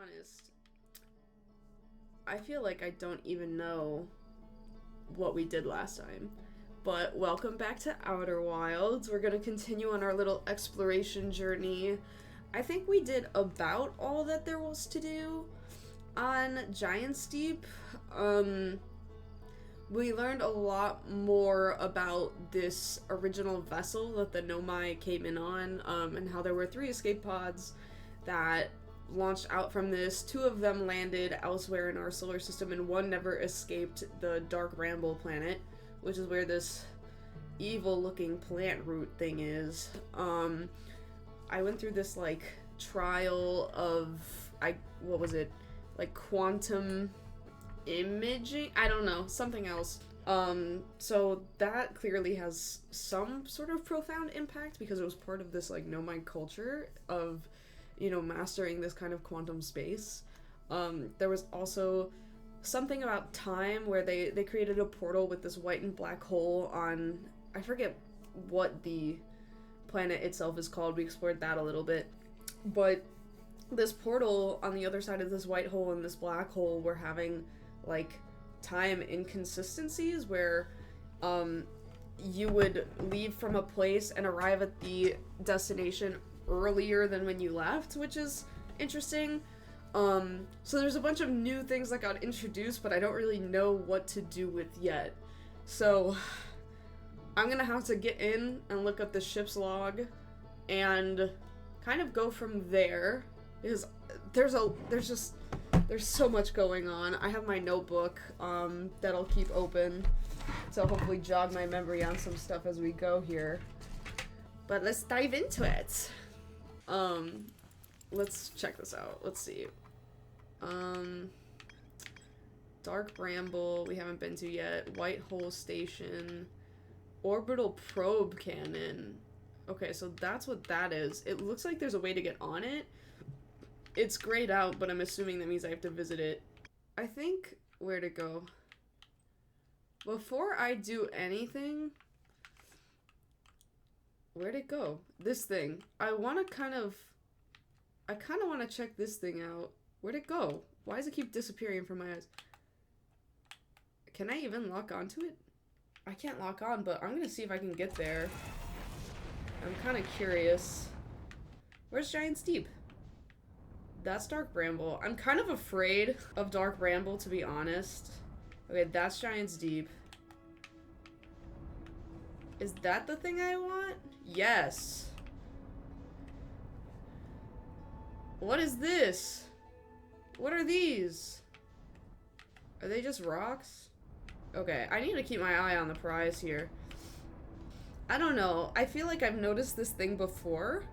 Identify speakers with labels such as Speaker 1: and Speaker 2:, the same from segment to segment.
Speaker 1: honest, I feel like I don't even know what we did last time. But welcome back to Outer Wilds. We're gonna continue on our little exploration journey. I think we did about all that there was to do on Giant's Deep. We learned a lot more about this original vessel that the Nomai came in on, and how there were 3 escape pods that launched out from this. 2 of them landed elsewhere in our solar system, and 1 never escaped the Dark Ramble planet, which is where this evil-looking plant root thing is. I went through this, like, trial of, what was it? Like, quantum imaging? I don't know, something else. So that clearly has some sort of profound impact because it was part of this, like, Nomai culture of, you know, mastering this kind of quantum space. There was also something about time where they created a portal with this white and black hole on, I forget what the planet itself is called. We explored that a little bit. But this portal on the other side of this white hole and this black hole were having, like, time inconsistencies where you would leave from a place and arrive at the destination earlier than when you left, which is interesting. So there's a bunch of new things that got introduced, but I don't really know what to do with yet. So I'm gonna have to get in and look up the ship's log and kind of go from there, because there's so much going on. I have my notebook that I'll keep open to hopefully jog my memory on some stuff as we go here. But let's dive into it. Let's check this out. Let's see. Dark Bramble, we haven't been to yet. White Hole Station. Orbital Probe Cannon. Okay, so that's what that is. It looks like there's a way to get on it. It's grayed out, but I'm assuming that means I have to visit it. I think where to go. Before I do anything, where'd it go? This thing. I kind of want to check this thing out. Where'd it go? Why does it keep disappearing from my eyes? Can I even lock onto it? I can't lock on, but I'm gonna see if I can get there. I'm kind of curious. Where's Giant's Deep? That's Dark Bramble. I'm kind of afraid of Dark Bramble, to be honest. Okay, that's Giant's Deep. Is that the thing I want? Yes. What is this? What are these? Are they just rocks? Okay, I need to keep my eye on the prize here. I don't know. I feel like I've noticed this thing before.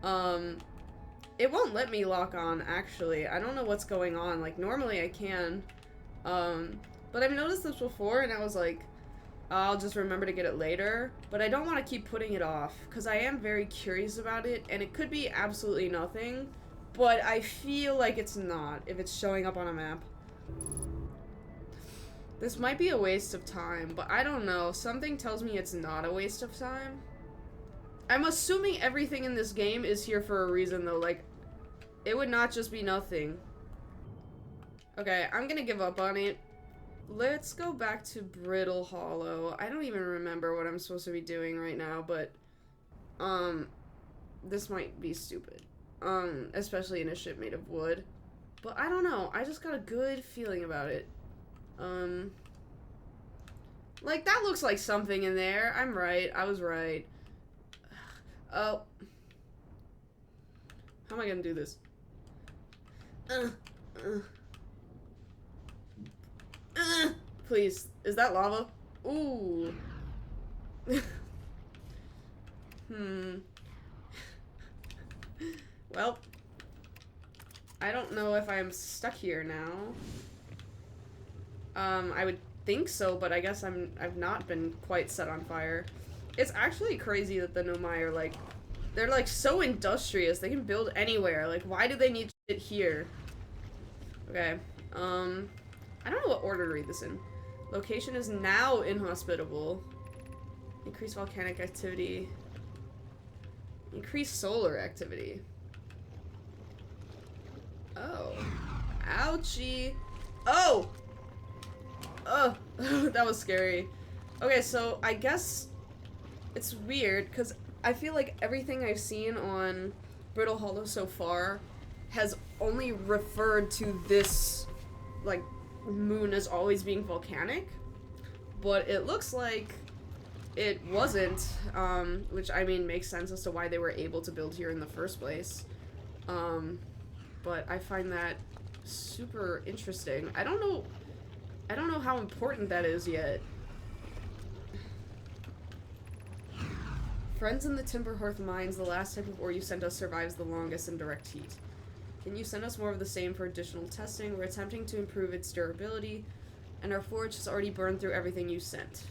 Speaker 1: It won't let me lock on, actually. I don't know what's going on. Like, normally I can. But I've noticed this before, and I was like, I'll just remember to get it later. But I don't want to keep putting it off, because I am very curious about it, and it could be absolutely nothing. But I feel like it's not, if it's showing up on a map. This might be a waste of time, but I don't know. Something tells me it's not a waste of time. I'm assuming everything in this game is here for a reason, though. Like, it would not just be nothing. Okay, I'm gonna give up on it. Let's go back to Brittle Hollow. I don't even remember what I'm supposed to be doing right now, but, this might be stupid. Especially in a ship made of wood. But I don't know. I just got a good feeling about it. Like, that looks like something in there. I'm right. I was right. Oh. How am I gonna do this? Please. Is that lava? Ooh. Well, I don't know if I'm stuck here now. I would think so, but I guess I've not been quite set on fire. It's actually crazy that the Nomai are like, they're like so industrious. They can build anywhere. Like, why do they need shit here? Okay. I don't know what order to read this in. Location is now inhospitable. Increased volcanic activity. Increased solar activity. Oh. Ouchie. Oh! Ugh. That was scary. Okay, so I guess it's weird, because I feel like everything I've seen on Brittle Hollow so far has only referred to this, like, moon as always being volcanic. But it looks like it wasn't, which, I mean, makes sense as to why they were able to build here in the first place. But I find that super interesting. I don't know how important that is yet. Friends in the Timberhearth mines, the last type of ore you sent us survives the longest in direct heat. Can you send us more of the same for additional testing? We're attempting to improve its durability, and our forge has already burned through everything you sent.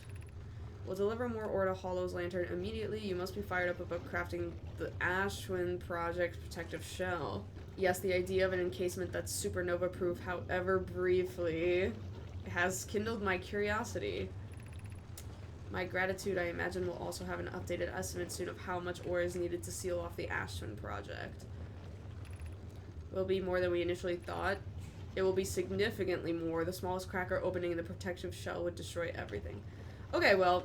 Speaker 1: We'll deliver more ore to Hollow's Lantern immediately. You must be fired up about crafting the Ash Twin Project protective shell. Yes, the idea of an encasement that's supernova-proof, however briefly, has kindled my curiosity. My gratitude, I imagine, will also have an updated estimate soon of how much ore is needed to seal off the Ash Twin Project. Will be more than we initially thought. It will be significantly more. The smallest cracker opening in the protective shell would destroy everything. Okay, well,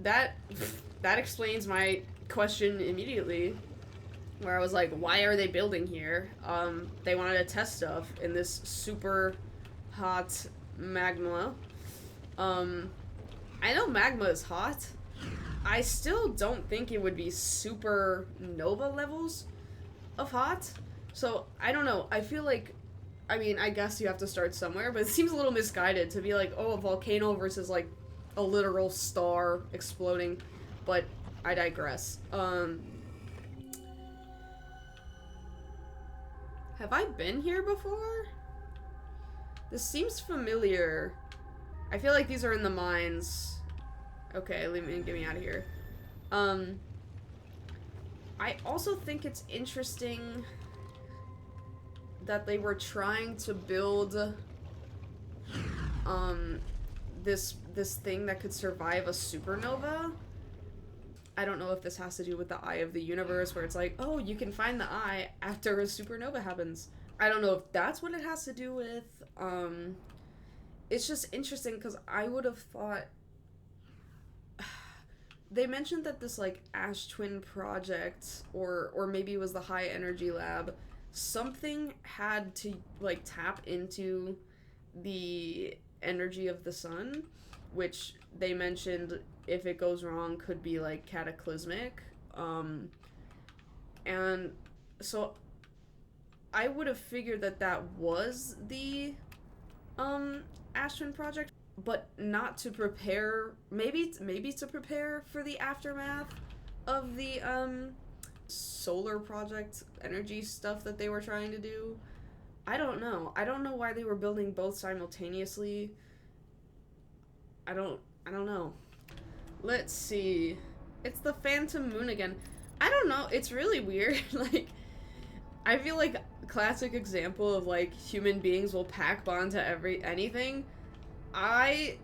Speaker 1: that explains my question immediately, where I was like, why are they building here? They wanted to test stuff in this super hot magma. I know magma is hot. I still don't think it would be super nova levels of hot. So, I don't know. I feel like, I mean, I guess you have to start somewhere, but it seems a little misguided to be like, oh, a volcano versus, like, a literal star exploding. But I digress. Have I been here before? This seems familiar. I feel like these are in the mines. Okay, get me out of here. I also think it's interesting that they were trying to build this thing that could survive a supernova. I don't know if this has to do with the eye of the universe, where it's like, oh, you can find the eye after a supernova happens. I don't know if that's what it has to do with. It's just interesting because I would have thought they mentioned that this, like, Ash Twin Project, or maybe it was the High Energy Lab, something had to, like, tap into the energy of the sun, which they mentioned, if it goes wrong, could be, like, cataclysmic. And so I would have figured that that was the Ash Twin Project, but not to prepare, maybe to prepare for the aftermath of the solar project energy stuff that they were trying to do. I don't know. I don't know why they were building both simultaneously. I don't know. Let's see. It's the Phantom Moon again. I don't know. It's really weird. Like, I feel like a classic example of, like, human beings will pack bond to anything. I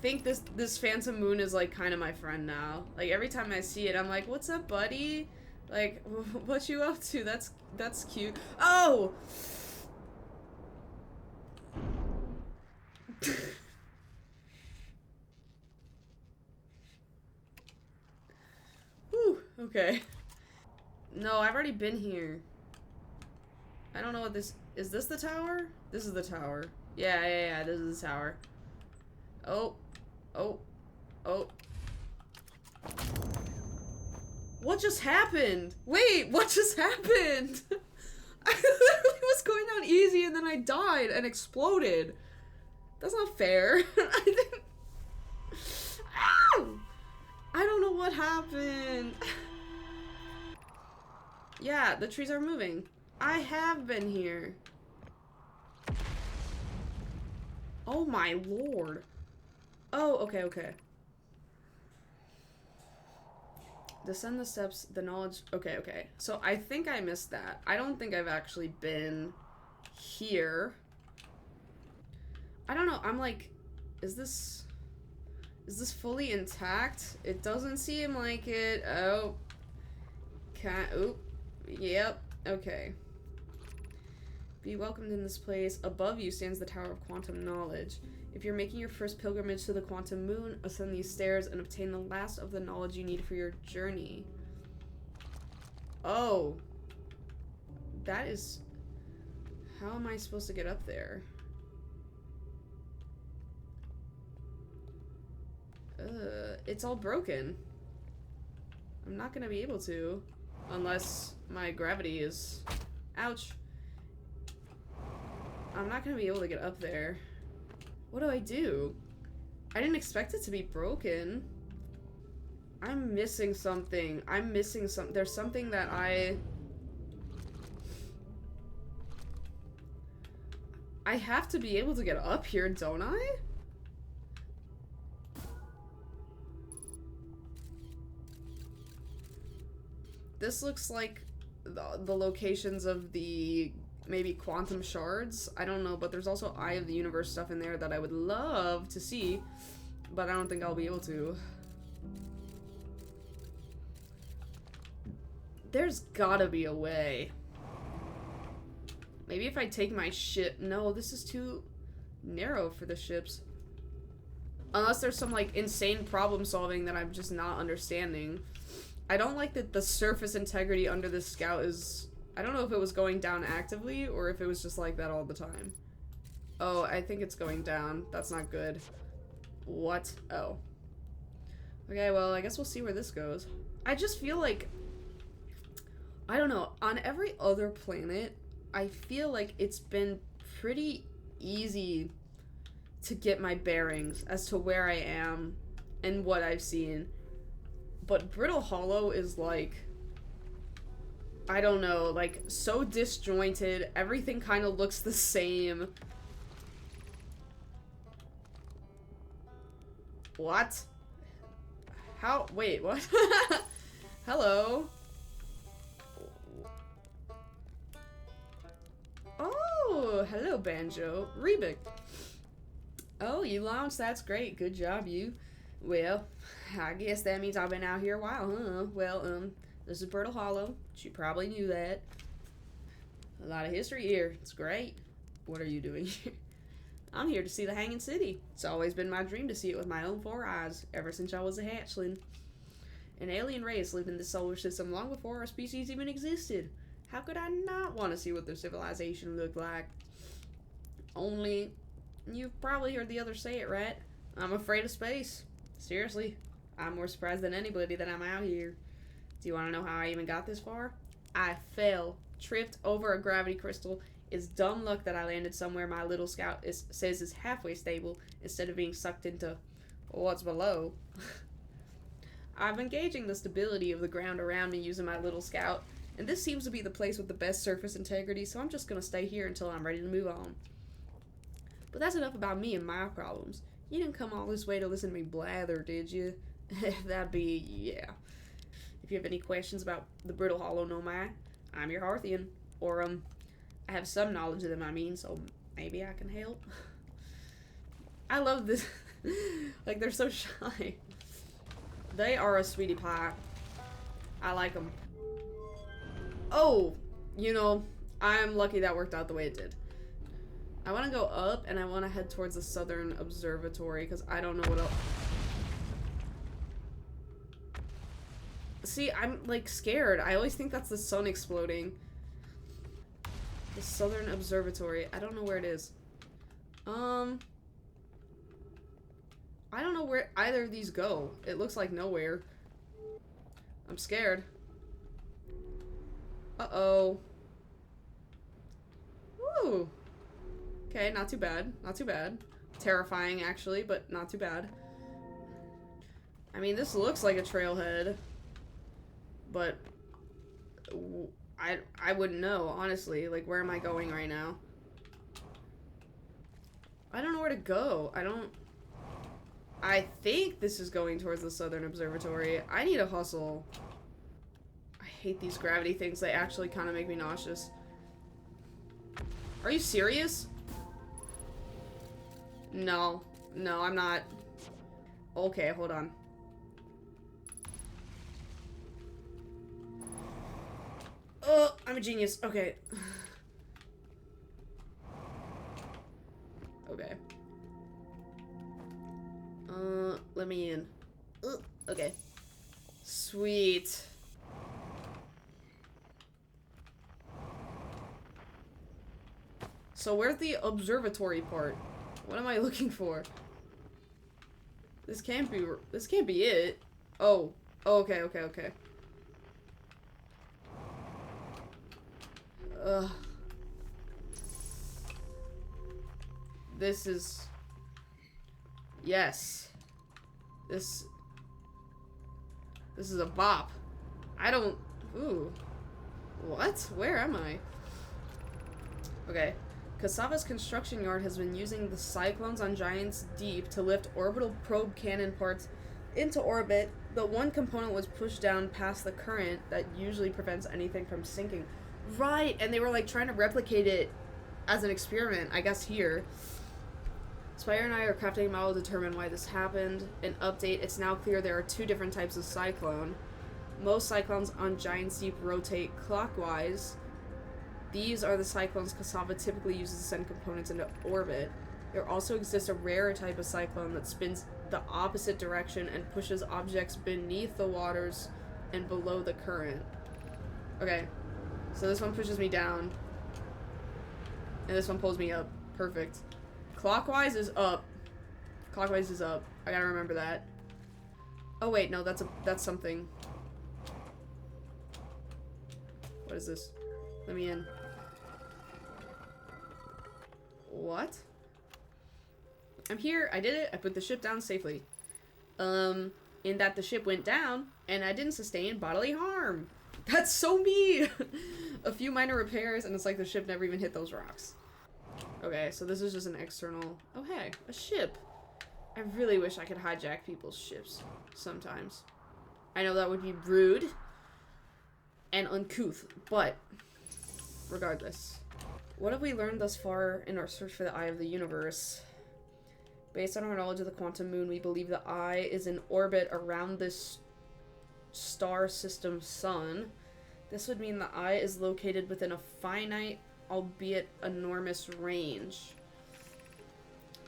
Speaker 1: think this Phantom Moon is, like, kind of my friend now. Like, every time I see it, I'm like, what's up, buddy? Like, what you up to? That's cute. Oh! Whew, okay. No, I've already been here. I don't know what this... Is this the tower? This is the tower. Yeah, this is the tower. Oh. What just happened? Wait, what just happened? I literally was going down easy and then I died and exploded. That's not fair. Ow! I don't know what happened. Yeah, the trees are moving. I have been here. Oh my lord. Oh, okay. Descend the steps, the knowledge... Okay. So I think I missed that. I don't think I've actually been here. I don't know. I'm like... Is this fully intact? It doesn't seem like it. Oh. Oop. Yep. Okay. Be welcomed in this place. Above you stands the Tower of Quantum Knowledge. If you're making your first pilgrimage to the Quantum Moon, ascend these stairs and obtain the last of the knowledge you need for your journey. Oh. That is... How am I supposed to get up there? It's all broken. I'm not gonna be able to. Unless my gravity is... Ouch. I'm not gonna be able to get up there. What do I do? I didn't expect it to be broken. I'm missing something. I'm missing some. There's something that I have to be able to get up here, don't I? This looks like the locations of the maybe quantum shards. I don't know, but there's also Eye of the Universe stuff in there that I would love to see, but I don't think I'll be able to. There's gotta be a way. Maybe if I take my ship... No, this is too narrow for the ships. Unless there's some, like, insane problem solving that I'm just not understanding. I don't like that the surface integrity under this scout is... I don't know if it was going down actively or if it was just like that all the time. Oh, I think it's going down. That's not good. What? Oh. Okay, well, I guess we'll see where this goes. I just feel like... I don't know. On every other planet, I feel like it's been pretty easy to get my bearings as to where I am and what I've seen. But Brittle Hollow is like... I don't know, like, so disjointed. Everything kind of looks the same. What? How? Wait, what? Hello? Oh, hello, Banjo. Rebik. Oh, you launched. That's great. Good job, you. Well, I guess that means I've been out here a while, huh? Well, this is Brittle Hollow. You probably knew that. A lot of history here. It's great. What are you doing here? I'm here to see the Hanging City. It's always been my dream to see it with my own 4 eyes, ever since I was a hatchling. An alien race lived in this solar system long before our species even existed. How could I not want to see what their civilization looked like? Only, you've probably heard the others say it, right? I'm afraid of space. Seriously, I'm more surprised than anybody that I'm out here. Do you want to know how I even got this far? I fell, tripped over a gravity crystal. It's dumb luck that I landed somewhere my little scout says is halfway stable instead of being sucked into what's below. I've been gauging the stability of the ground around me using my little scout, and this seems to be the place with the best surface integrity, so I'm just going to stay here until I'm ready to move on. But that's enough about me and my problems. You didn't come all this way to listen to me blather, did you? That'd be, yeah. If you have any questions about the Brittle Hollow Nomai, I'm your Hearthian. Or, I have some knowledge of them, I mean, so maybe I can help. I love this. Like, they're so shy. They are a sweetie pie. I like them. Oh, you know, I'm lucky that worked out the way it did. I want to go up, and I want to head towards the Southern Observatory, because I don't know what else. See, I'm, like, scared. I always think that's the sun exploding. The Southern Observatory. I don't know where it is. I don't know where either of these go. It looks like nowhere. I'm scared. Uh-oh. Woo! Okay, not too bad. Not too bad. Terrifying, actually, but not too bad. I mean, this looks like a trailhead. But I wouldn't know, honestly. Like, where am I going right now? I don't know where to go. I think this is going towards the Southern Observatory. I need a hustle. I hate these gravity things. They actually kind of make me nauseous. Are you serious? No. No, I'm not. Okay, hold on. I'm I'm a genius. Okay. Okay. Let me in. Okay. Sweet. So where's the observatory part? What am I looking for? This can't be it. Oh. Oh, okay, okay, okay. Ugh. This is... Yes. This is a bop. I don't... Ooh. What? Where am I? Okay. Cassava's construction yard has been using the cyclones on Giant's Deep to lift orbital probe cannon parts into orbit, but one component was pushed down past the current that usually prevents anything from sinking. Right, and they were like trying to replicate it as an experiment, I guess here. Spire and I are crafting a model to determine why this happened. An update, it's now clear there are 2 different types of cyclone. Most cyclones on Giant's Deep rotate clockwise. These are the cyclones Cassava typically uses to send components into orbit. There also exists a rarer type of cyclone that spins the opposite direction and pushes objects beneath the waters and below the current. Okay, so this one pushes me down, and this one pulls me up. Perfect. Clockwise is up. Clockwise is up. I gotta remember that. Oh wait, no, that's something. What is this? Let me in. What? I'm here. I did it. I put the ship down safely. In that the ship went down, and I didn't sustain bodily harm. That's so me! A few minor repairs, and it's like the ship never even hit those rocks. Okay, so this is just an external... Oh, hey, a ship. I really wish I could hijack people's ships sometimes. I know that would be rude and uncouth, but regardless. What have we learned thus far in our search for the Eye of the Universe? Based on our knowledge of the quantum moon, we believe the Eye is in orbit around this star system sun. This would mean the Eye is located within a finite, albeit enormous, range.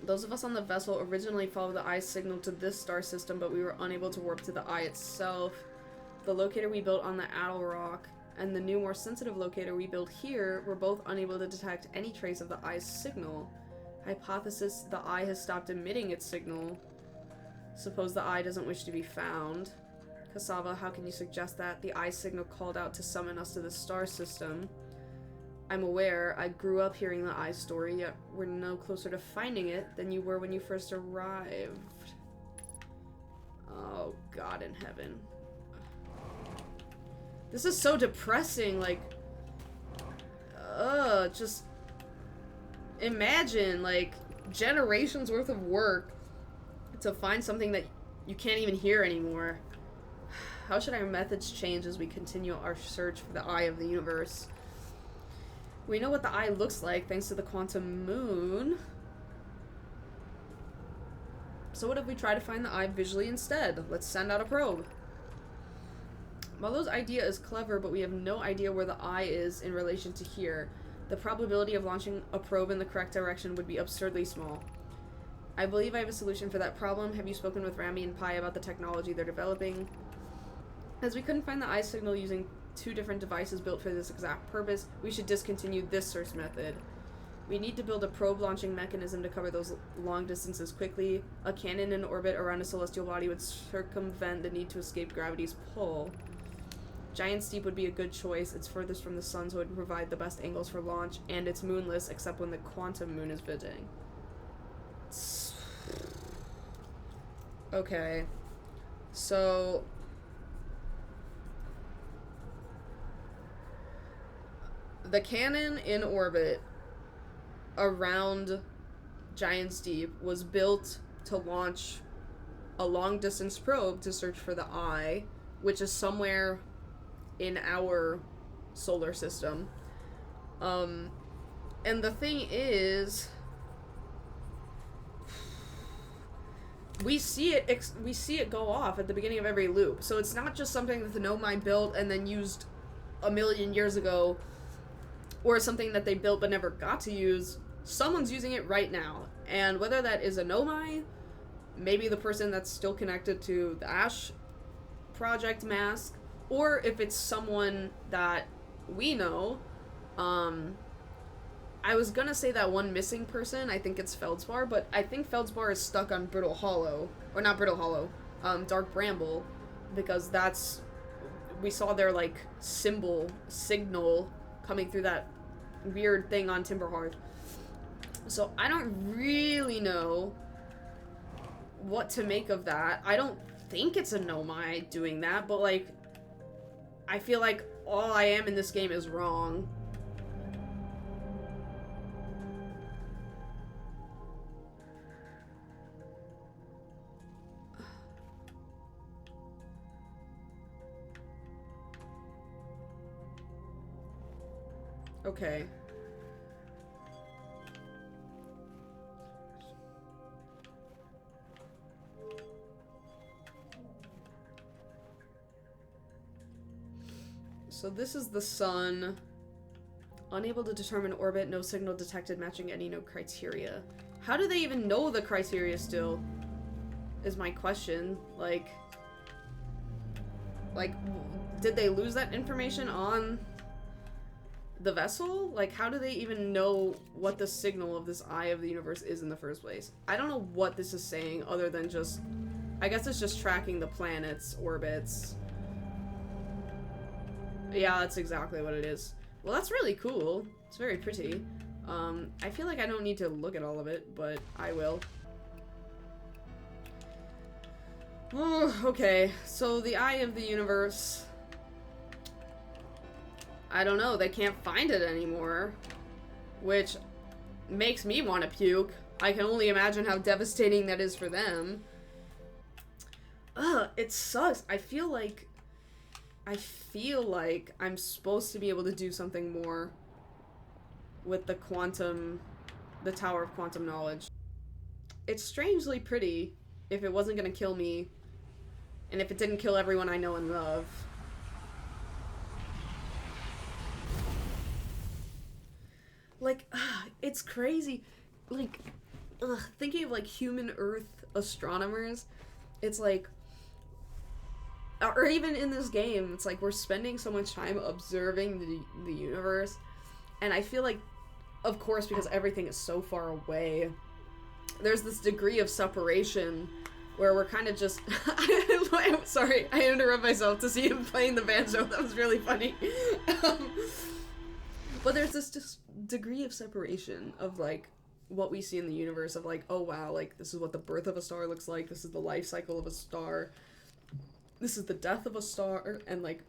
Speaker 1: Those of us on the vessel originally followed the Eye's signal to this star system, but we were unable to warp to the Eye itself. The locator we built on the Addle Rock and the new, more sensitive locator we built here were both unable to detect any trace of the Eye's signal. Hypothesis: the Eye has stopped emitting its signal. Suppose the Eye doesn't wish to be found. Cassava, how can you suggest that? The Eye's signal called out to summon us to the star system. I'm aware. I grew up hearing the Eye story, yet we're no closer to finding it than you were when you first arrived. Oh, God in heaven. This is so depressing, like... just... Imagine, like, generations worth of work to find something that you can't even hear anymore. How should our methods change as we continue our search for the Eye of the Universe? We know what the Eye looks like thanks to the quantum moon. So what if we try to find the Eye visually instead? Let's send out a probe. Malo's idea is clever, but we have no idea where the Eye is in relation to here. The probability of launching a probe in the correct direction would be absurdly small. I believe I have a solution for that problem. Have you spoken with Rami and Pi about the technology they're developing? As we couldn't find the Eye signal using 2 different devices built for this exact purpose, we should discontinue this search method. We need to build a probe launching mechanism to cover those long distances quickly. A cannon in orbit around a celestial body would circumvent the need to escape gravity's pull. Giant's Deep would be a good choice. It's furthest from the sun, so it would provide the best angles for launch, and it's moonless except when the quantum moon is visiting. Okay. So... the cannon in orbit around Giant's Deep was built to launch a long-distance probe to search for the Eye, which is somewhere in our solar system. And the thing is, we see it go off at the beginning of every loop. So it's not just something that the Nomai built and then used a million years ago or something that they built but never got to use, someone's using it right now. And whether that is a Nomai, maybe the person that's still connected to the Ash Project mask, or if it's someone that we know. I was gonna say that one missing person, I think it's Feldspar, but I think Feldspar is stuck on Brittle Hollow, or not Brittle Hollow, Dark Bramble, because that's, we saw their, like, signal coming through that weird thing on Timberhearth. So I don't really know what to make of that. I don't think it's a Nomai doing that, but, like, I feel like all I am in this game is wrong. Okay. So this is the sun. Unable to determine orbit, no signal detected matching any known criteria. How do they even know the criteria still? Is my question. Like, did they lose that information on the vessel? Like, how do they even know what the signal of this eye of the universe is in the first place? I don't know what this is saying other than just, I guess it's just tracking the planets' orbits. Yeah, that's exactly what it is. Well, that's really cool. It's very pretty. I feel like I don't need to look at all of it, but I will. Okay, so the eye of the universe. I don't know, they can't find it anymore, which makes me want to puke. I can only imagine how devastating that is for them. It sucks. I feel like I'm supposed to be able to do something more with the Tower of Quantum Knowledge. It's strangely pretty if it wasn't gonna kill me, and if it didn't kill everyone I know and love. Like, it's crazy. Like, thinking of, like, human Earth astronomers, it's like, or even in this game, it's like we're spending so much time observing the universe, and I feel like, of course, because everything is so far away, there's this degree of separation where we're kind of just... I'm sorry, I interrupt myself to see him playing the banjo. That was really funny. But there's this just degree of separation of, like, what we see in the universe of, like, oh wow, like, this is what the birth of a star looks like, this is the life cycle of a star, this is the death of a star, and, like,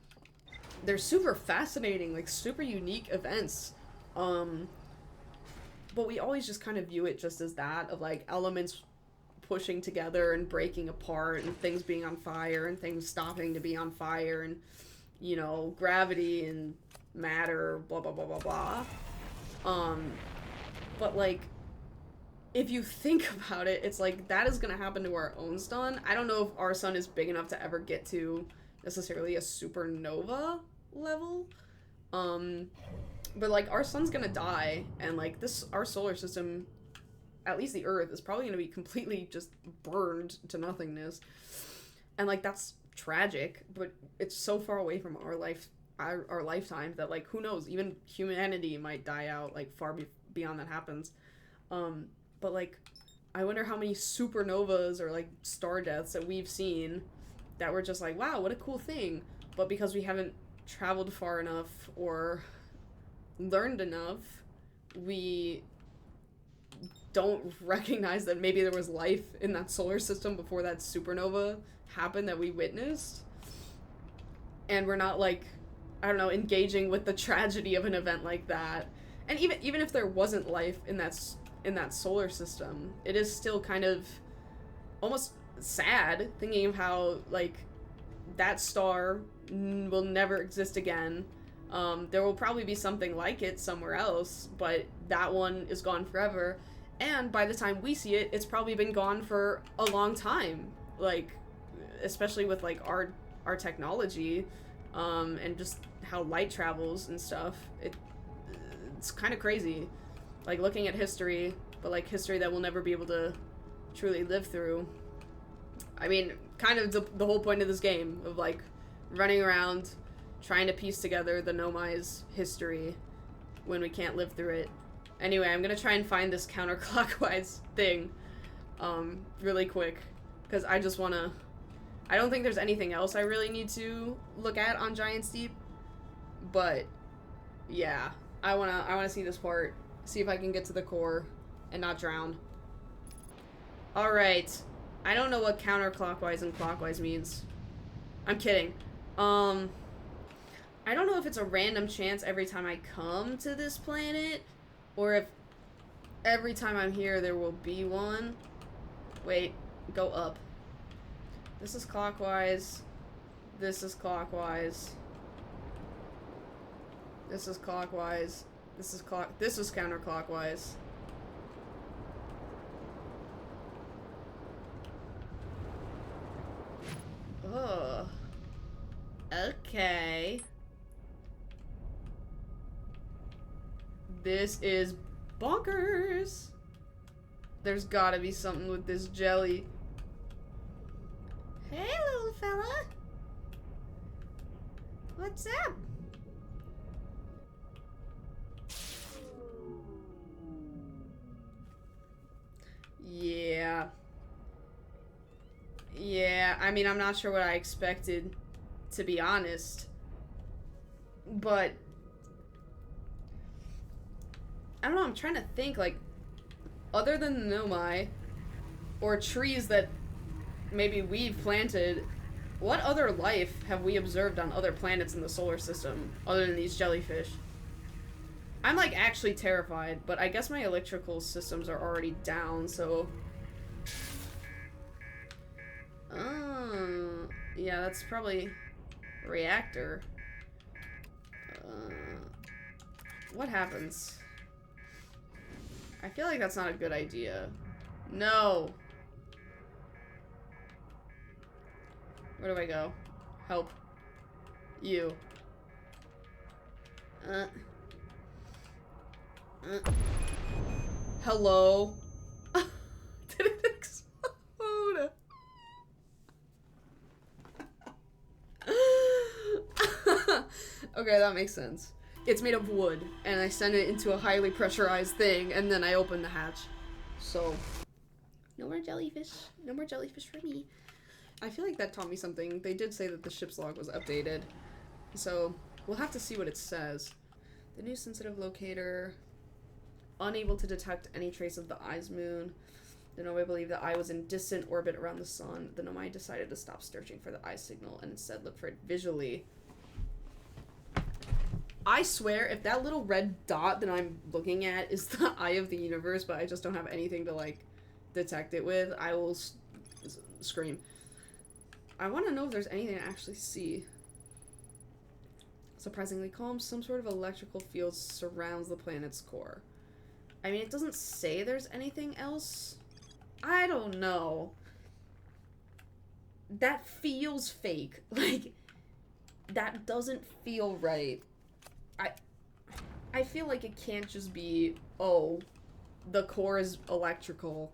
Speaker 1: they're super fascinating, like, super unique events, but we always just kind of view it just as that, of, like, elements pushing together and breaking apart, and things being on fire, and things stopping to be on fire, and, you know, gravity and matter, blah blah blah blah blah. But, like, if you think about it, it's like that is gonna happen to our own sun. I don't know if our sun is big enough to ever get to necessarily a supernova level, but, like, our sun's gonna die, and, like, our solar system, at least the Earth, is probably gonna be completely just burned to nothingness, and, like, that's tragic, but it's so far away from our lifetime that, like, who knows, even humanity might die out, like, far beyond that happens. But, like, I wonder how many supernovas or, like, star deaths that we've seen that were just like, wow, what a cool thing, but because we haven't traveled far enough or learned enough, we don't recognize that maybe there was life in that solar system before that supernova happened that we witnessed, and we're not, like, I don't know, engaging with the tragedy of an event like that. And even if there wasn't life in that solar system, it is still kind of almost sad thinking of how, like, that star will never exist again. There will probably be something like it somewhere else, but that one is gone forever. And by the time we see it, it's probably been gone for a long time. Like, especially with, like, our technology, and just how light travels and stuff. It's kind of crazy. Like, looking at history, but, like, history that we'll never be able to truly live through. I mean, kind of the whole point of this game, of, like, running around, trying to piece together the Nomai's history when we can't live through it. Anyway, I'm gonna try and find this counterclockwise thing, really quick, because I just wanna... I don't think there's anything else I really need to look at on Giant's Deep, but, yeah, I wanna see this part, see if I can get to the core, and not drown. Alright, I don't know what counterclockwise and clockwise means. I'm kidding. I don't know if it's a random chance every time I come to this planet, or if every time I'm here there will be one. Wait, go up. This is clockwise. This is clockwise. This is clockwise. This is counterclockwise. Oh. Okay. This is bonkers. There's gotta be something with this jelly. Hey, little fella. What's up? Yeah. Yeah, I mean, I'm not sure what I expected, to be honest. But I don't know, I'm trying to think, like, other than the Nomai, or trees that maybe we've planted, what other life have we observed on other planets in the solar system, other than these jellyfish? I'm, like, actually terrified, but I guess my electrical systems are already down, so... Oh, yeah, that's probably a reactor. What happens? I feel like that's not a good idea. No! Where do I go? Help. You. Hello? Did it explode? Okay, that makes sense. It's made of wood, and I send it into a highly pressurized thing, and then I open the hatch. So, no more jellyfish. No more jellyfish for me. I feel like that taught me something. They did say that the ship's log was updated. So, we'll have to see what it says. The new sensitive locator, unable to detect any trace of the eye's moon. The Nomai believed the eye was in distant orbit around the sun. The Nomai decided to stop searching for the eye signal and instead look for it visually. I swear, if that little red dot that I'm looking at is the eye of the universe, but I just don't have anything to, like, detect it with, I will scream. I want to know if there's anything to actually see. Surprisingly calm, some sort of electrical field surrounds the planet's core. I mean, it doesn't say there's anything else. I don't know. That feels fake. Like, that doesn't feel right. I feel like it can't just be, oh, the core is electrical.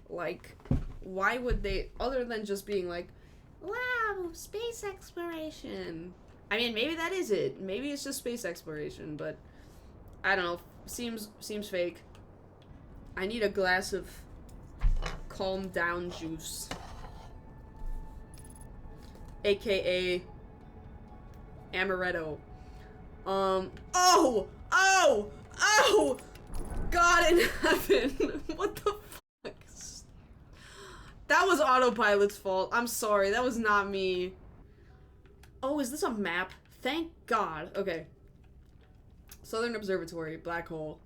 Speaker 1: Like, why would they, other than just being like, wow, space exploration. I mean, maybe that is it. Maybe it's just space exploration, but I don't know. Seems fake. I need a glass of calm down juice. AKA amaretto. Oh! God in heaven. What the fuck? That was autopilot's fault. I'm sorry. That was not me. Oh, is this a map? Thank God. Okay. Southern Observatory. Black hole.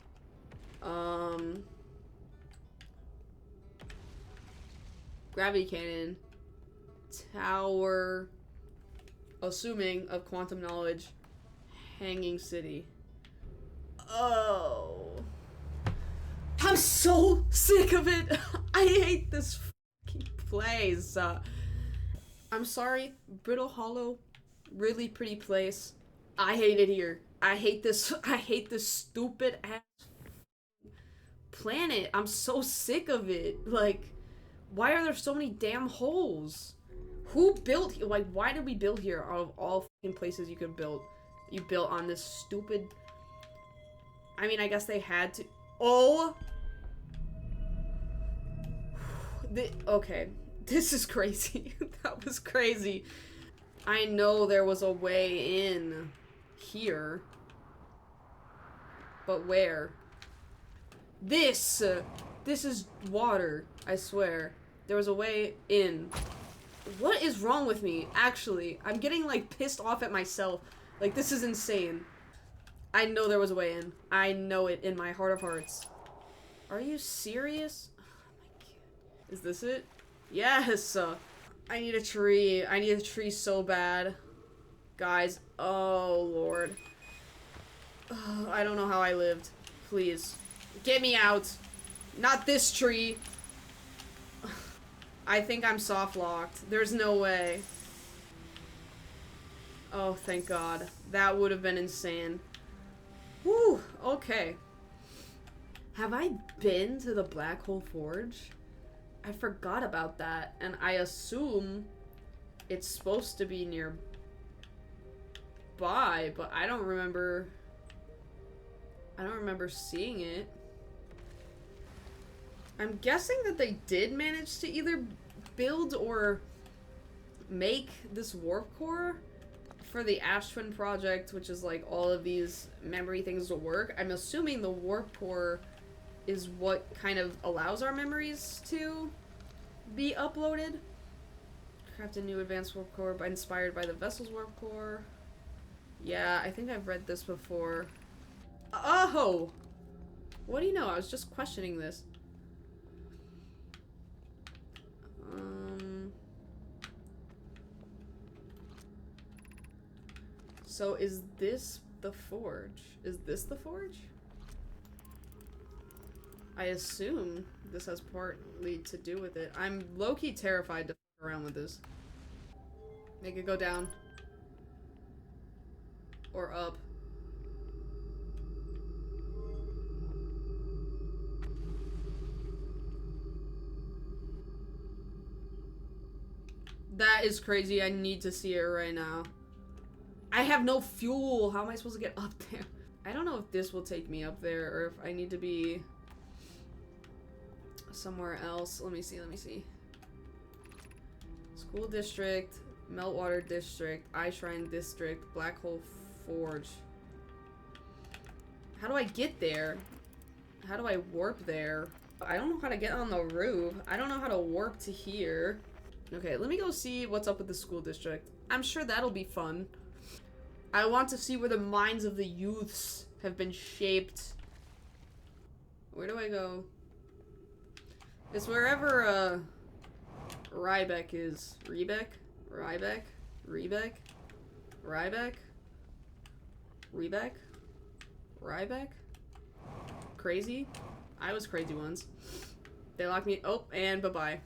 Speaker 1: Gravity cannon. Tower. Assuming of quantum knowledge. Hanging city. Oh. I'm so sick of it. I hate this fucking place. I'm sorry. Brittle Hollow. Really pretty place. I hate it here. I hate this stupid ass planet. I'm so sick of it. Like, why are there so many damn holes? Who built, like, why did we build here out of all fucking places you could build? You built on this stupid, I mean, I guess they had to. Oh! Okay. This is crazy. That was crazy. I know there was a way in here. But where? This is water, I swear. There was a way in. What is wrong with me? Actually, I'm getting, like, pissed off at myself. Like, this is insane. I know there was a way in. I know it in my heart of hearts. Are you serious? Oh my God. Is this it? Yes! I need a tree. I need a tree so bad. Guys. Oh, Lord. Oh, I don't know how I lived. Please. Get me out. Not this tree. I think I'm soft locked. There's no way. Oh, thank God. That would have been insane. Whew, okay. Have I been to the Black Hole Forge? I forgot about that, and I assume it's supposed to be nearby, but I don't remember seeing it. I'm guessing that they did manage to either build or make this warp core for the Ash Twin project, which is like all of these memory things to work. I'm assuming the warp core is what kind of allows our memories to be uploaded. Craft a new advanced warp core inspired by the vessel's warp core. Yeah, I think I've read this before. Oh! What do you know? I was just questioning this. So is this the forge? Is this the forge? I assume this has partly to do with it. I'm low-key terrified to f around with this. Make it go down. Or up. That is crazy. I need to see it right now. I have no fuel. How am I supposed to get up there? I don't know if this will take me up there or if I need to be somewhere else. Let me see. School district, Meltwater district, Eye Shrine district, Black Hole Forge. How do I get there? How do I warp there? I don't know how to get on the roof. I don't know how to warp to here. Okay, let me go see what's up with the school district. I'm sure that'll be fun. I want to see where the minds of the youths have been shaped. Where do I go? It's wherever, Rybeck is. Rybeck? Rybeck? Rybeck? Rybeck? Rybeck? Rybeck? Crazy? I was crazy once. They locked me- oh, and bye-bye.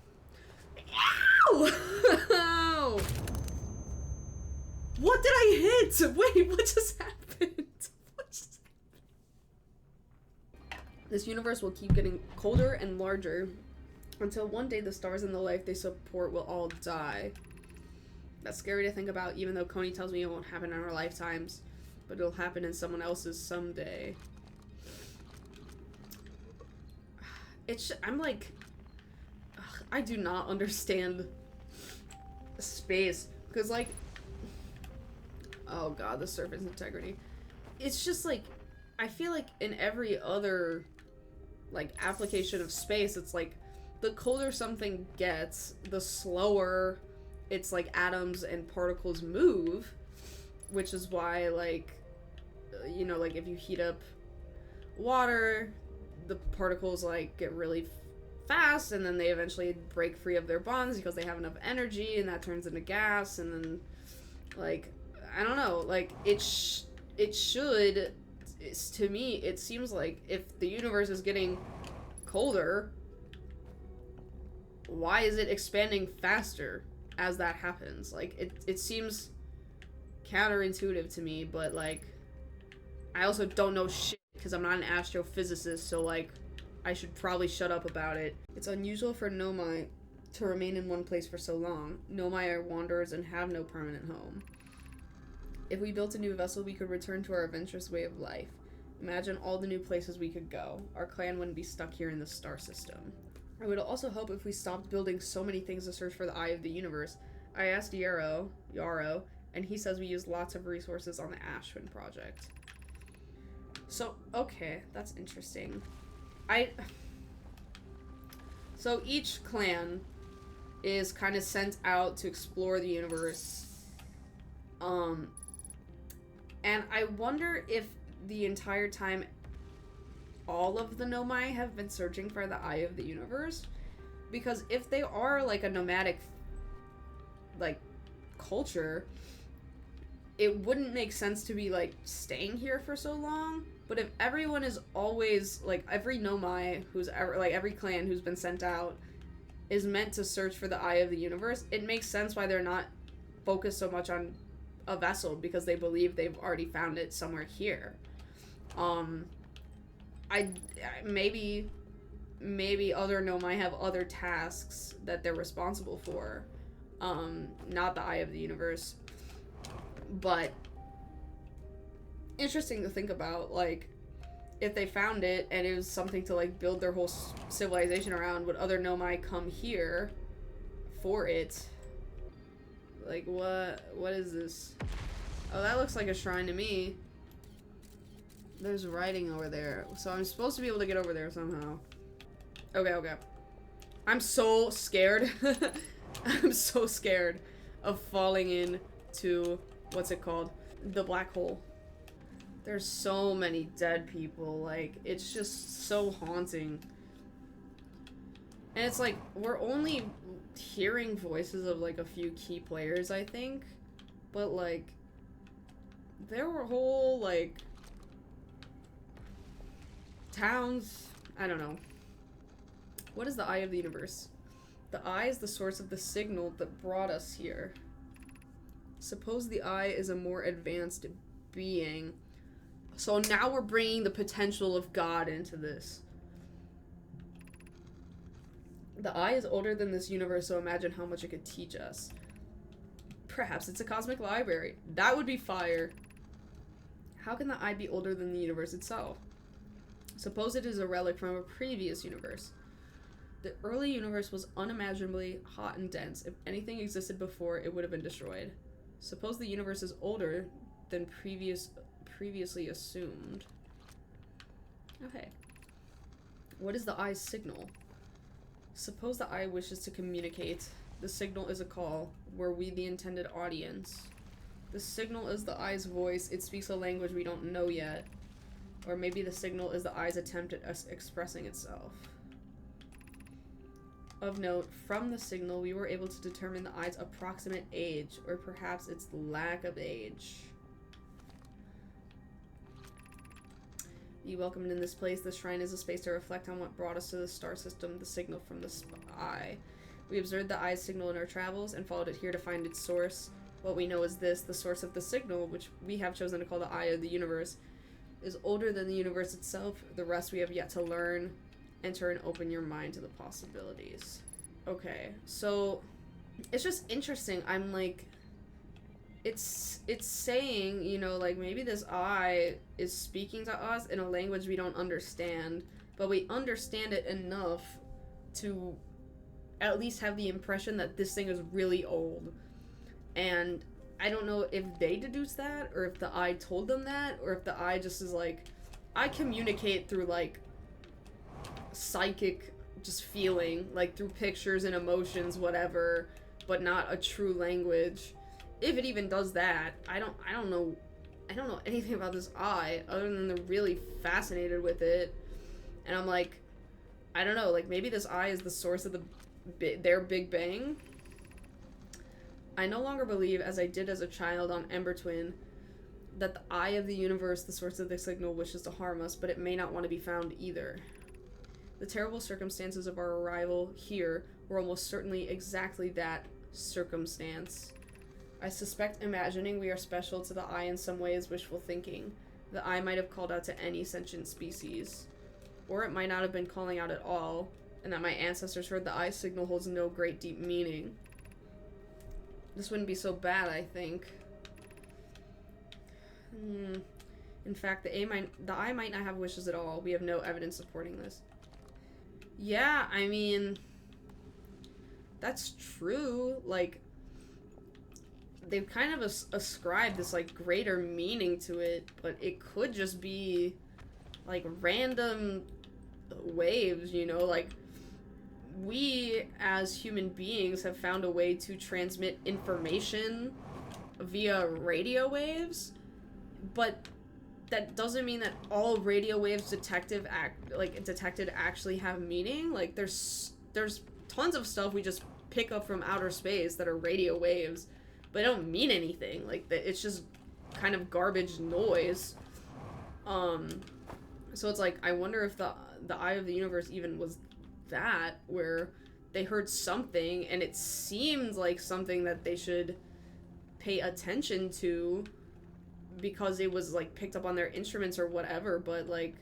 Speaker 1: Ow! What did I hit? Wait, what just happened? What just happened? This universe will keep getting colder and larger until one day the stars in the life they support will all die. That's scary to think about, even though Coney tells me it won't happen in our lifetimes, but it'll happen in someone else's someday. I'm like, ugh, I do not understand space, because like, oh god, the surface integrity. It's just like, I feel like in every other like application of space, it's like the colder something gets, the slower it's like atoms and particles move, which is why like, you know, like if you heat up water, the particles like get really fast and then they eventually break free of their bonds because they have enough energy and that turns into gas, and then like, I don't know, like it should, to me it seems like if the universe is getting colder, why is it expanding faster as that happens? Like it seems counterintuitive to me, but like I also don't know shit because I'm not an astrophysicist, so like I should probably shut up about it. It's unusual for Nomai to remain in one place for so long. Nomai are wanderers and have no permanent home. If we built a new vessel, we could return to our adventurous way of life. Imagine all the new places we could go. Our clan wouldn't be stuck here in the star system. I would also help if we stopped building so many things to search for the eye of the universe. I asked Yarrow, and he says we use lots of resources on the Ashwin project. So, okay, that's interesting. So each clan is kind of sent out to explore the universe. And I wonder if the entire time all of the Nomai have been searching for the eye of the universe. Because if they are like a nomadic like culture, it wouldn't make sense to be like staying here for so long. But if everyone is always like every Nomai who's ever like every clan who's been sent out is meant to search for the eye of the universe, it makes sense why they're not focused so much on a vessel, because they believe they've already found it somewhere here. Maybe other Nomai have other tasks that they're responsible for, not the eye of the universe. But interesting to think about, like, if they found it and it was something to like build their whole civilization around, would other Nomai come here for it? Like, what is this? Oh, that looks like a shrine to me. There's writing over there, so I'm supposed to be able to get over there somehow. Okay. I'm so scared. I'm so scared of falling into, what's it called? The black hole. There's so many dead people, like, it's just so haunting. And it's like, we're only hearing voices of, like, a few key players, I think. But, like, there were whole, like, towns, I don't know. What is the eye of the universe? The eye is the source of the signal that brought us here. Suppose the eye is a more advanced being. So now we're bringing the potential of God into this. The eye is older than this universe, so imagine how much it could teach us. Perhaps it's a cosmic library. That would be fire. How can the eye be older than the universe itself? Suppose it is a relic from a previous universe. The early universe was unimaginably hot and dense. If anything existed before, it would have been destroyed. Suppose the universe is older than previously assumed. Okay. What is the eye's signal? Suppose the eye wishes to communicate. The signal is a call. Were we the intended audience? The signal is the eye's voice. It speaks a language we don't know yet. Or maybe the signal is the eye's attempt at expressing itself. Of note, from the signal, we were able to determine the eye's approximate age, or perhaps its lack of age. Be welcomed in this place. The shrine is a space to reflect on what brought us to the star system, the signal from the eye. We observed the eye's signal in our travels and followed it here to find its source. What we know is this: the source of the signal, which we have chosen to call the eye of the universe, is older than the universe itself. The rest we have yet to learn. Enter and open your mind to the possibilities. Okay, so it's just interesting. I'm like, it's saying, you know, like, maybe this eye is speaking to us in a language we don't understand, but we understand it enough to at least have the impression that this thing is really old. And I don't know if they deduced that, or if the eye told them that, or if the eye just is like, I communicate through, like, psychic just feeling, like through pictures and emotions, whatever, but not a true language. If it even does that, I don't know anything about this eye other than they're really fascinated with it. And I'm like, I don't know, like, maybe this eye is the source of their Big Bang. I no longer believe, as I did as a child on Ember Twin, that the eye of the universe, the source of the signal, wishes to harm us, but it may not want to be found either. The terrible circumstances of our arrival here were almost certainly exactly that circumstance. I suspect imagining we are special to the eye in some way is wishful thinking. The eye might have called out to any sentient species. Or it might not have been calling out at all, and that my ancestors heard the eye signal holds no great deep meaning. This wouldn't be so bad, I think. In fact, the eye might not have wishes at all. We have no evidence supporting this. Yeah, I mean, that's true. Like, they've kind of ascribed this, like, greater meaning to it, but it could just be, like, random waves, you know? Like, we, as human beings, have found a way to transmit information via radio waves, but that doesn't mean that all radio waves detected actually have meaning. Like, there's tons of stuff we just pick up from outer space that are radio waves, but they don't mean anything. Like, it's just kind of garbage noise. So it's like, I wonder if the eye of the universe even was that, where they heard something and it seemed like something that they should pay attention to because it was, like, picked up on their instruments or whatever, but, like,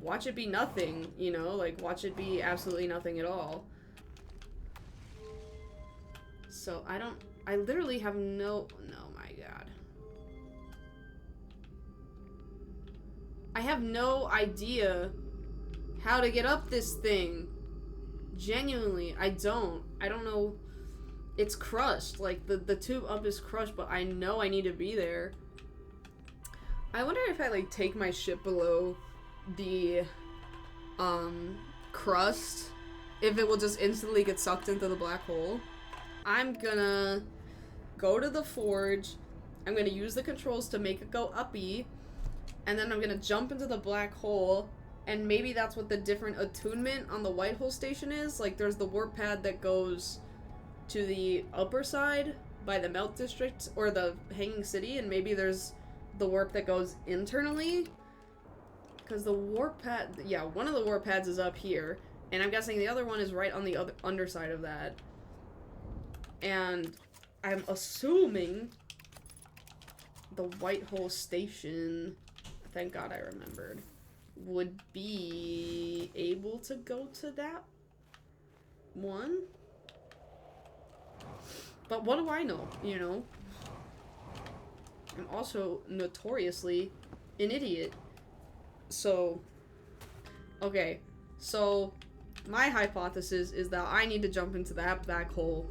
Speaker 1: watch it be nothing, you know? Like, watch it be absolutely nothing at all. So, I literally have no, my god. I have no idea how to get up this thing. Genuinely, I don't know. It's crushed. Like, the tube up is crushed, but I know I need to be there. I wonder if I, like, take my ship below the, crust, if it will just instantly get sucked into the black hole. I'm gonna go to the forge, I'm gonna use the controls to make it go uppy, and then I'm gonna jump into the black hole, and maybe that's what the different attunement on the White Hole Station is. Like, there's the warp pad that goes to the upper side by the Melt District, or the Hanging City, and maybe there's the warp that goes internally. Because the warp pad, yeah, one of the warp pads is up here, and I'm guessing the other one is right on the other underside of that. And I'm assuming the White Hole Station, thank God I remembered, would be able to go to that one. But what do I know, you know? I'm also notoriously an idiot. So, okay, so my hypothesis is that I need to jump into that black hole,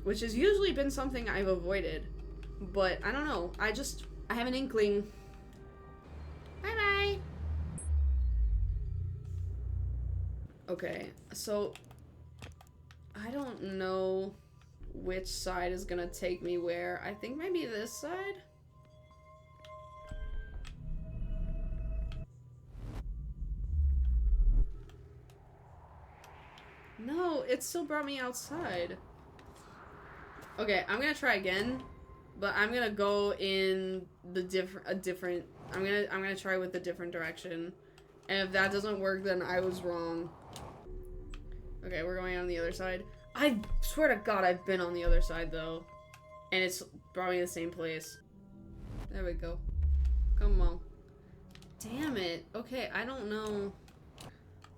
Speaker 1: which has usually been something I've avoided, but I don't know, I have an inkling. Bye-bye! Okay, so I don't know which side is gonna take me where. I think maybe this side? No, it still brought me outside. Okay, I'm gonna try again, but I'm gonna go in the I'm gonna try with a different direction. And if that doesn't work, then I was wrong. Okay, we're going on the other side. I swear to God, I've been on the other side, though. And it's probably the same place. There we go. Come on. Damn it. Okay, I don't know.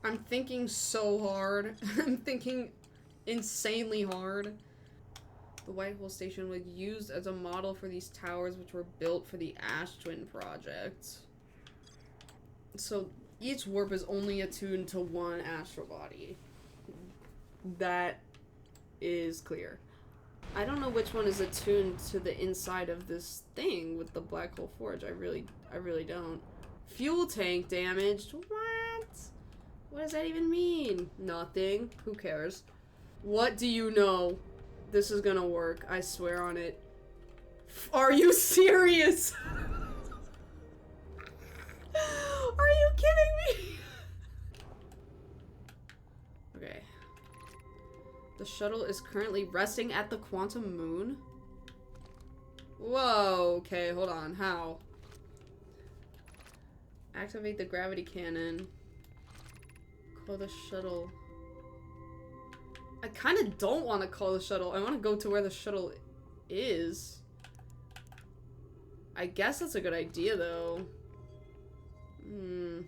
Speaker 1: I'm thinking so hard. I'm thinking insanely hard. The White Hole Station was used as a model for these towers, which were built for the Ash Twin project. So each warp is only attuned to one astral body. That is clear. I don't know which one is attuned to the inside of this thing with the black hole forge. I really don't. Fuel tank damaged. What? What does that even mean? Nothing. Who cares? What do you know? This is gonna work. I swear on it. Are you serious? Are you kidding me? Okay. The shuttle is currently resting at the quantum moon. Whoa, okay, hold on. How? Activate the gravity cannon. Call the shuttle. I kind of don't want to call the shuttle. I want to go to where the shuttle is. I guess that's a good idea, though. Hmm.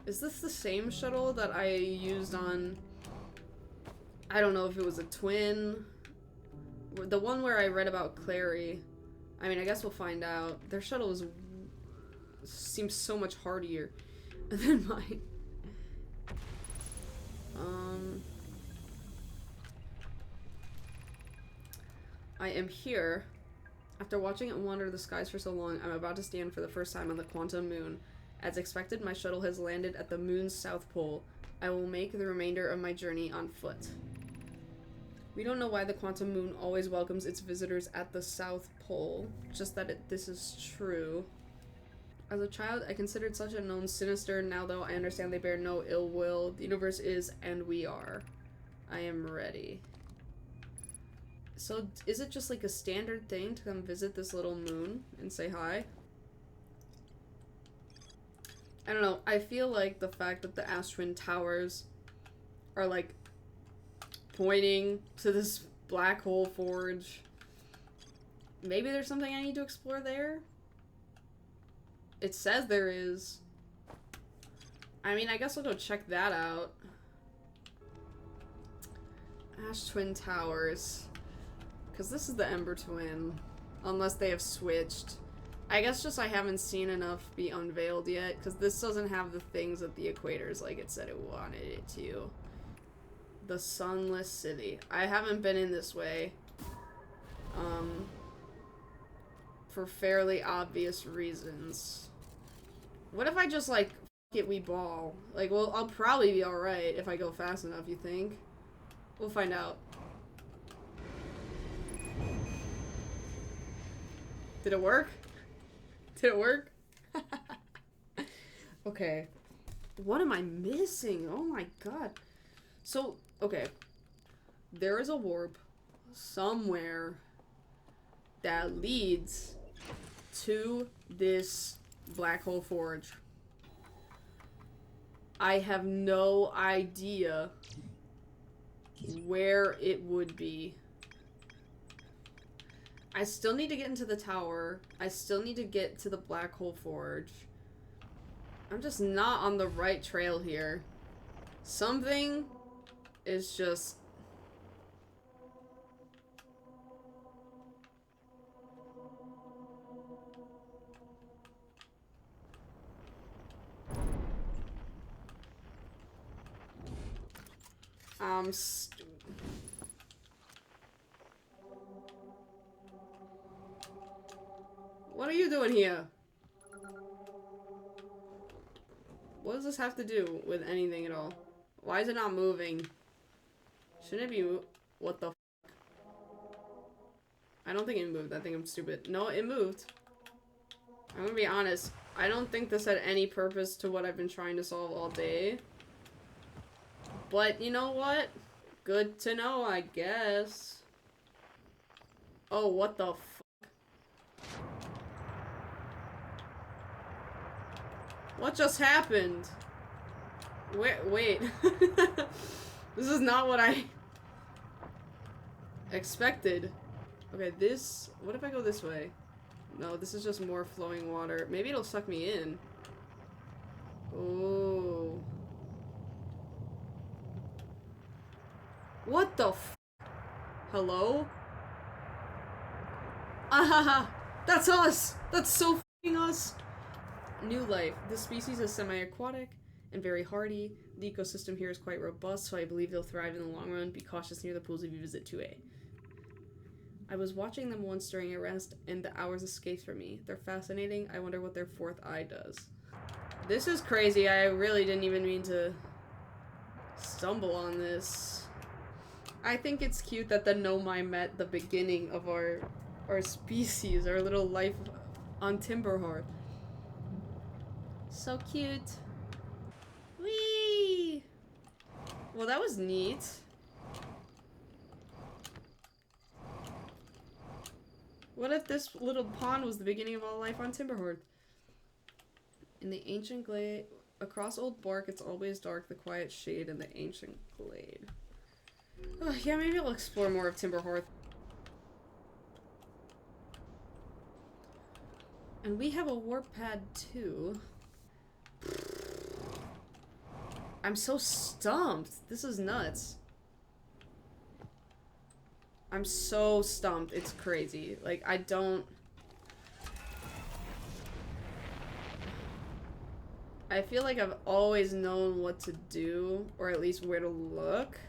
Speaker 1: Is this the same shuttle that I used on... I don't know if it was a twin. The one where I read about Clary. I mean, I guess we'll find out. Their shuttle seems so much hardier than mine. I am here. After watching it wander the skies for so long, I'm about to stand for the first time on the quantum moon. As expected, my shuttle has landed at the moon's south pole. I will make the remainder of my journey on foot. We don't know why the quantum moon always welcomes its visitors at the South Pole, just that this is true. As a child, I considered such unknowns sinister. Now, though, I understand they bear no ill will. The universe is, and we are. I am ready. So, is it just like a standard thing to come visit this little moon and say hi? I don't know. I feel like the fact that the Ash Twin Towers are like pointing to this black hole forge. Maybe there's something I need to explore there? It says there is. I mean, I guess I'll go check that out. Ash Twin Towers. Because this is the Ember Twin. Unless they have switched. I guess just I haven't seen enough be unveiled yet. Because this doesn't have the things at the equators like it said it wanted it to. The Sunless City. I haven't been in this way. For fairly obvious reasons. What if I just, like, f it, we ball? Like, well, I'll probably be alright if I go fast enough, you think? We'll find out. Did it work? Did it work? Okay. What am I missing? Oh my god. So, okay. There is a warp somewhere that leads to this black hole forge. I have no idea where it would be. I still need to get into the tower. I still need to get to the black hole forge. I'm just not on the right trail here. Something is just... What are you doing here? What does this have to do with anything at all? Why is it not moving? Shouldn't it be what the f? I don't think it moved. I think I'm stupid. No, it moved. I'm gonna be honest. I don't think this had any purpose to what I've been trying to solve all day. But you know what? Good to know, I guess. Oh, what the f? What just happened? Wait. This is not what I expected. Okay, this... What if I go this way? No, this is just more flowing water. Maybe it'll suck me in. Oh. What the f... Hello? Ahaha! That's us! That's so f***ing us! New life. This species is semi-aquatic and very hardy. The ecosystem here is quite robust, so I believe they'll thrive in the long run. Be cautious near the pools if you visit 2A. I was watching them once during a rest, and the hours escaped from me. They're fascinating. I wonder what their fourth eye does. This is crazy. I really didn't even mean to stumble on this. I think it's cute that the Nomai met the beginning of our species, our little life on Timberhearth. So cute. Whee! Well, that was neat. What if this little pond was the beginning of all life on Timberhearth? In the ancient glade, across old bark, it's always dark, the quiet shade in the ancient glade. Yeah, maybe I'll explore more of Timberhearth. And we have a warp pad too. I'm so stumped. This is nuts. I'm so stumped. It's crazy. Like, I don't... I feel like I've always known what to do, or at least where to look.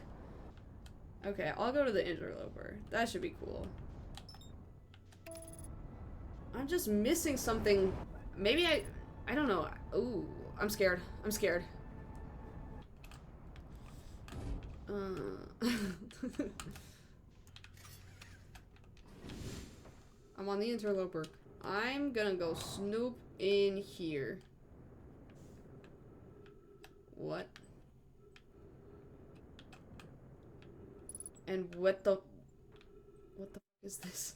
Speaker 1: Okay, I'll go to the interloper. That should be cool. I'm just missing something. Maybe I don't know. Ooh, I'm scared. I'm scared. I'm on the interloper. I'm gonna go snoop in here. What? And what the fuck is this?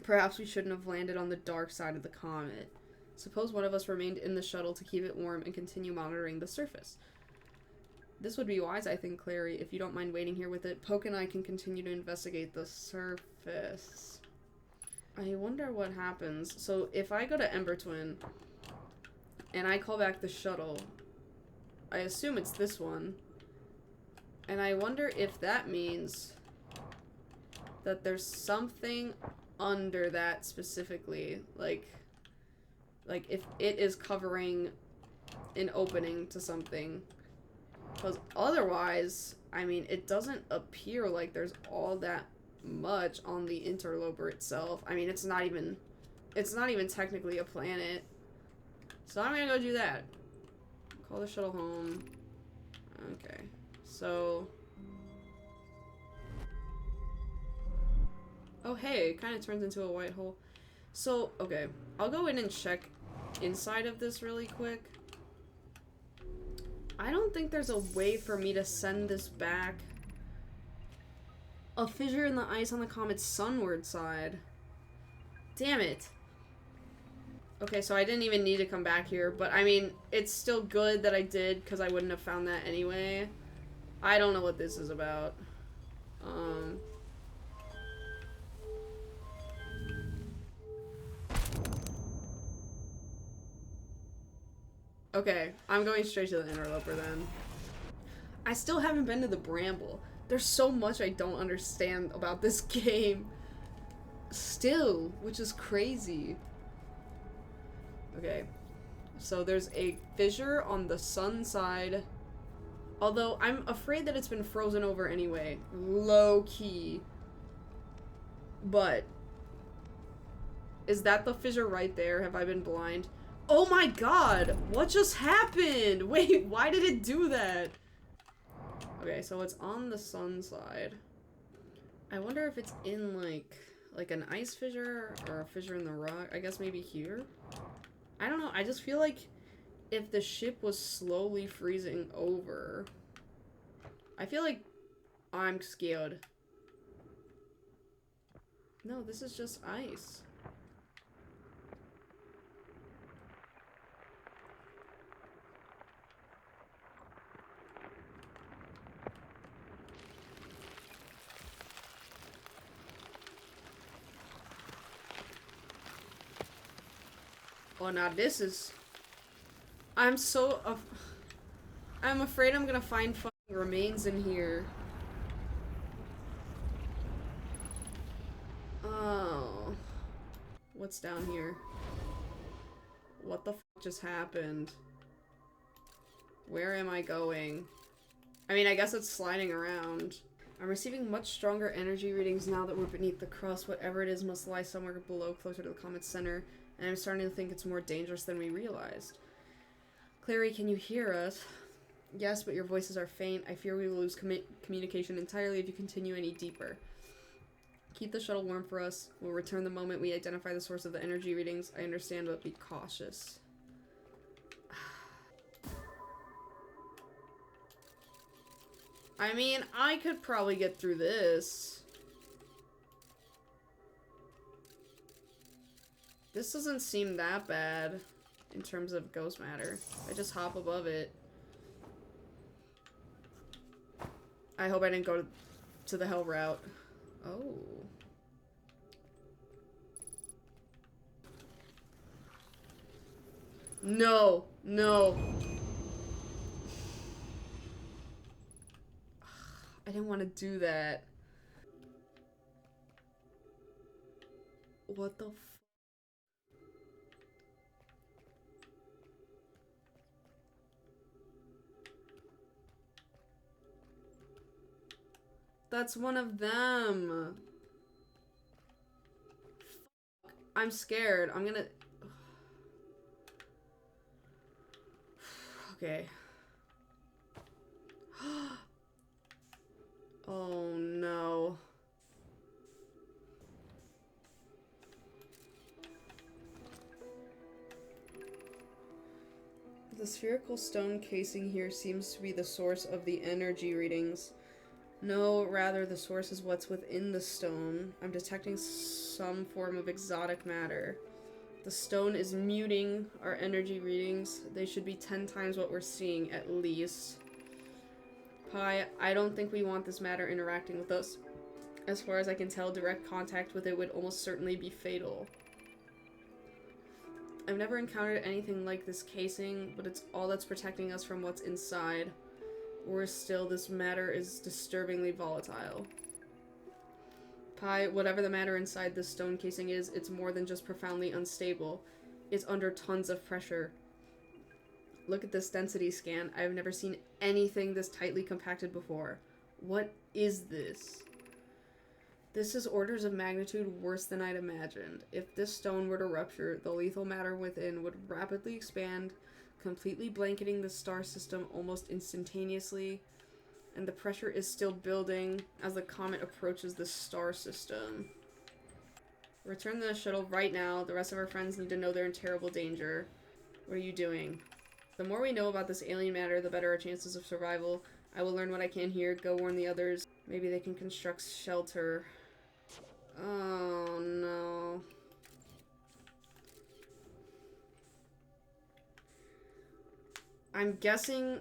Speaker 1: Perhaps we shouldn't have landed on the dark side of the comet. Suppose one of us remained in the shuttle to keep it warm and continue monitoring the surface. This would be wise, I think, Clary. If you don't mind waiting here with it, Poke and I can continue to investigate the surface. I wonder what happens. So if I go to Ember Twin and I call back the shuttle, I assume it's this one. And I wonder if that means that there's something under that specifically. Like if it is covering an opening to something. Because otherwise, I mean, it doesn't appear like there's all that much on the interloper itself. I mean, it's not even technically a planet. So I'm gonna go do that. Call the shuttle home. Okay. So... Oh, hey, it kind of turns into a white hole. So, okay. I'll go in and check inside of this really quick. I don't think there's a way for me to send this back. A fissure in the ice on the comet's sunward side. Damn it. Okay, so I didn't even need to come back here, but I mean, it's still good that I did, because I wouldn't have found that anyway. I don't know what this is about. Okay, I'm going straight to the interloper then. I still haven't been to the Bramble. There's so much I don't understand about this game. Still, which is crazy. Okay, so there's a fissure on the sun side. Although, I'm afraid that it's been frozen over anyway. Low-key. But, is that the fissure right there? Have I been blind? Oh my god! What just happened? Wait, why did it do that? Okay, so it's on the sun side. I wonder if it's in, like an ice fissure or a fissure in the rock. I guess maybe here? I don't know. I just feel like if the ship was slowly freezing over... I feel like I'm scared. No, this is just ice. Oh, now this is... I'm so... I'm afraid I'm gonna find fucking remains in here. Oh. What's down here? What the fuck just happened? Where am I going? I mean, I guess it's sliding around. I'm receiving much stronger energy readings now that we're beneath the crust. Whatever it is must lie somewhere below, closer to the comet's center. And I'm starting to think it's more dangerous than we realized. Clary, can you hear us? Yes, but your voices are faint. I fear we will lose communication entirely if you continue any deeper. Keep the shuttle warm for us. We'll return the moment we identify the source of the energy readings. I understand, but be cautious. I mean, I could probably get through this. This doesn't seem that bad in terms of ghost matter. I just hop above it. I hope I didn't go to... to the hell route. Oh. No, no. I didn't want to do that. What the f- That's one of them. I'm scared. I'm gonna... Okay. Oh no. The spherical stone casing here seems to be the source of the energy readings. No, rather the source is what's within the stone. I'm detecting some form of exotic matter. The stone is muting our energy readings. They should be 10 times what we're seeing, at least. Pi, I don't think we want this matter interacting with us. As far as I can tell, direct contact with it would almost certainly be fatal. I've never encountered anything like this casing, but it's all that's protecting us from what's inside. Worse still, this matter is disturbingly volatile. Pi, whatever the matter inside this stone casing is, it's more than just profoundly unstable. It's under tons of pressure. Look at this density scan. I've never seen anything this tightly compacted before. What is this? This is orders of magnitude worse than I'd imagined. If this stone were to rupture, the lethal matter within would rapidly expand, completely blanketing the star system almost instantaneously, and the pressure is still building as the comet approaches the star system. Return the shuttle right now. The rest of our friends need to know they're in terrible danger. What are you doing? The more we know about this alien matter, the better our chances of survival. I will learn what I can here. Go warn the others. Maybe they can construct shelter. Oh no. I'm guessing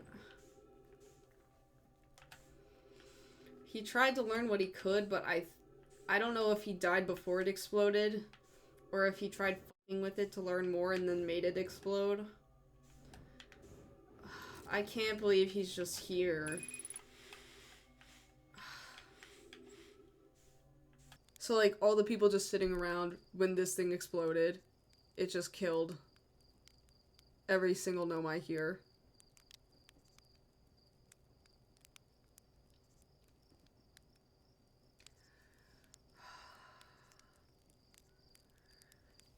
Speaker 1: he tried to learn what he could, but I don't know if he died before it exploded or if he tried fucking with it to learn more and then made it explode. I can't believe he's just here. So like all the people just sitting around when this thing exploded, it just killed every single Nomai here.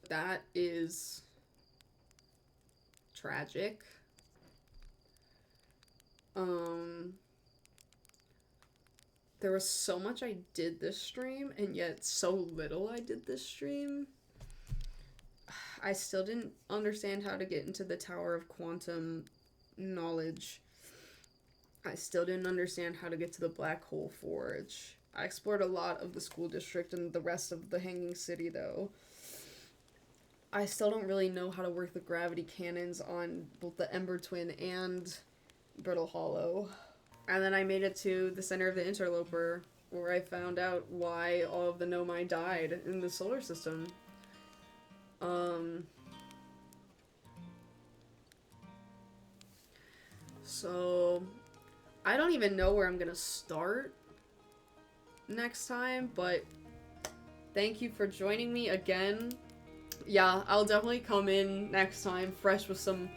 Speaker 1: That is tragic. There was so much I did this stream, and yet so little I did this stream. I still didn't understand how to get into the Tower of Quantum Knowledge. I still didn't understand how to get to the Black Hole Forge. I explored a lot of the school district and the rest of the Hanging City, though. I still don't really know how to work the gravity cannons on both the Ember Twin and Brittle Hollow. And then I made it to the center of the Interloper, where I found out why all of the Nomai died in the solar system. So I don't even know where I'm gonna start next time, but thank you for joining me again. Yeah, I'll definitely come in next time fresh with some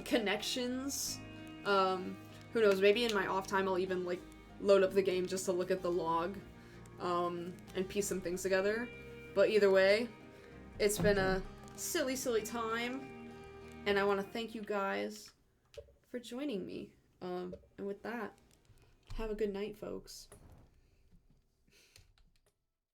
Speaker 1: connections. Who knows, maybe in my off time I'll even like load up the game just to look at the log and piece some things together. But either way, it's been a silly time, and I want to thank you guys for joining me. And with that, have a good night, folks.